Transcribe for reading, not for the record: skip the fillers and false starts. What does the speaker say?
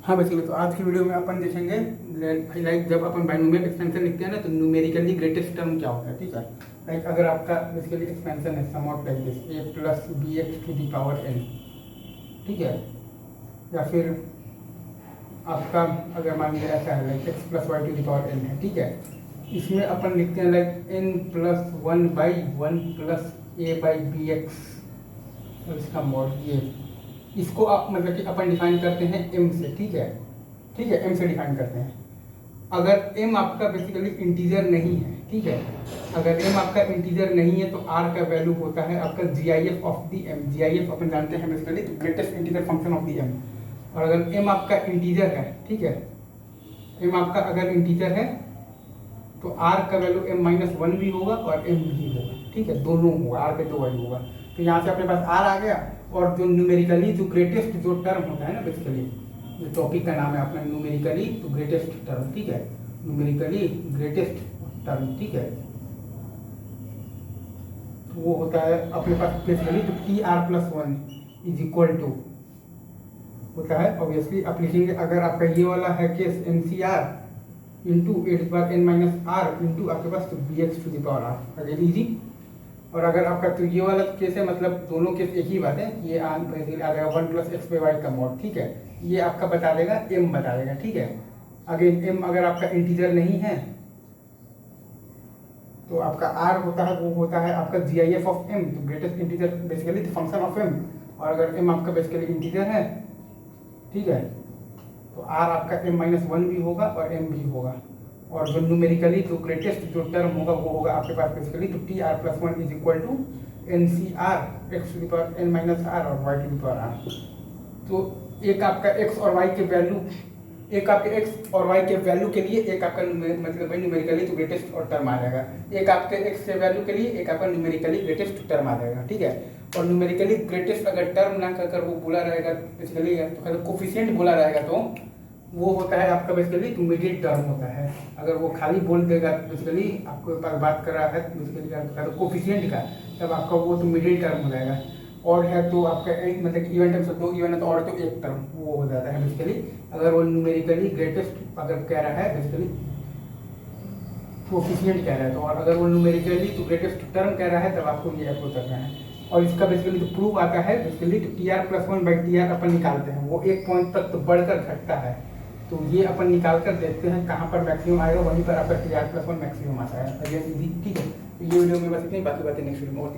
हाँ बेसिकली तो आज की वीडियो में अपन देखेंगे लाइक जब अपन बाइनोमियल एक्सपेंशन लिखते हैं ना तो न्यूमेरिकली ग्रेटेस्ट टर्म क्या होता है। ठीक है, लाइक अगर आपका बेसिकली एक्सपेंशन है sum out like this a plus b x to the power n, ठीक है, या फिर आपका अगर मान लिया ऐसा है like x plus y to the power n है। ठीक है, इसमें अपन लिखते हैं like n plus one by one plus a by b x और इसका मॉड ये, इसको आप मतलब कि अपन डिफाइन करते हैं m से। ठीक है, ठीक है, m से डिफाइन करते हैं। अगर m आपका बेसिकली इंटीजर नहीं है, ठीक है, अगर m आपका इंटीजर नहीं है तो r का वैल्यू होता है आपका GIF of the m। GIF अपन जानते हैं basically greatest integer function of the m। और अगर m आपका इंटीजर है, ठीक है, m आपका अगर इंटीजर है तो r का वैल्यू m माइनस वन भी होगा और m भी होगा। ठीक है, दोनों होगा, r पे दो वैल्यू होगा। तो यहाँ से अपने पास r आ गया। और जो न्यूमेरिकली जो ग्रेटेस्ट जो टर्म होता है ना, बेसिकली जो टॉपिक का नाम है अपना न्यूमेरिकली तो ग्रेटेस्ट टर्म, ठीक है, न्यूमेरिकली ग्रेटेस्ट टर्म, ठीक है, तो वो होता है अपने पास बेसिकली तो T R plus one is equal to होता है। ऑब्वियसली आप लिखेंगे अगर आपका ये वाला है case n C r into a power N minus r into आपके पास तो b x to the power r, अगर इजी। और अगर आपका तो ये वाला केस है मतलब दोनों केस एक ही बात है, ये आ जाएगा one plus x by y का मॉड। ठीक है, ये आपका बता देगा m बता देगा। ठीक है, अगर m अगर आपका इंटीजर नहीं है तो आपका r होता है वो होता है आपका GIF ऑफ m, तो greatest integer basically function of m। और अगर m आपका बेसिकली इंटीजर है, ठीक है, तो r आपका m माइनस वन भी होगा और m भी होगा। और जो न्यूमेरिकली जो ग्रेटेस्ट जो टर्म होगा वो होगा आपके पास बेसिकली तो T R plus one is equal to N C R X to the power N minus R और Y to the power R. तो एक आपका एक्स और वाई के वैल्यू, एक आपके एक्स और वाई के वैल्यू के लिए एक आपका मतलब न्यूमेरिकली तो ग्रेटेस्ट और टर्म आ जाएगा, एक आपके एक्स के वैल्यू के लिए एक आपका न्यूमेरिकली ग्रेटेस्ट टर्म आ जाएगा। ठीक है, और न्यूमेरिकली ग्रेटेस्ट अगर टर्म ना कर वो बोला रहेगा बेसिकली तो अगर कोफिशिएंट बोला रहेगा तो वो होता है आपका बेसिकली तो मिडिल टर्म होता है। अगर वो खाली बोल देगा बेसिकली आपको पास बात कर रहा है बेसिकली तो कोफिशिएंट का, तब आपका वो तो मिडिल टर्म हो जाएगा। और है तो आपका एक मतलब इवन टर्म से दो इवन है तो और तो एक टर्म वो हो जाता है बेसिकली। अगर वो न्यूमेरिकली ग्रेटेस्ट अगर कह रहा है बेसिकली कोफिशिएंट कह रहा है तो, और अगर वो न्यूमेरिकली तो ग्रेटेस्ट टर्म कह रहा है तब आपको ये अप्रोच करना है। और इसका बेसिकली तो प्रूफ आता है बेसिकली तो T R plus one by T R अपन निकालते हैं, वो एक पॉइंट तक तो बढ़कर घटता है। तो ये अपन निकाल कर देखते हैं कहाँ पर मैक्सिमम आएगा, वहीं पर आपका T R plus one maximum आता है। ठीक है, तो ये वीडियो में बस इतनी, बाकी बातें नेक्स्ट वीडियो में और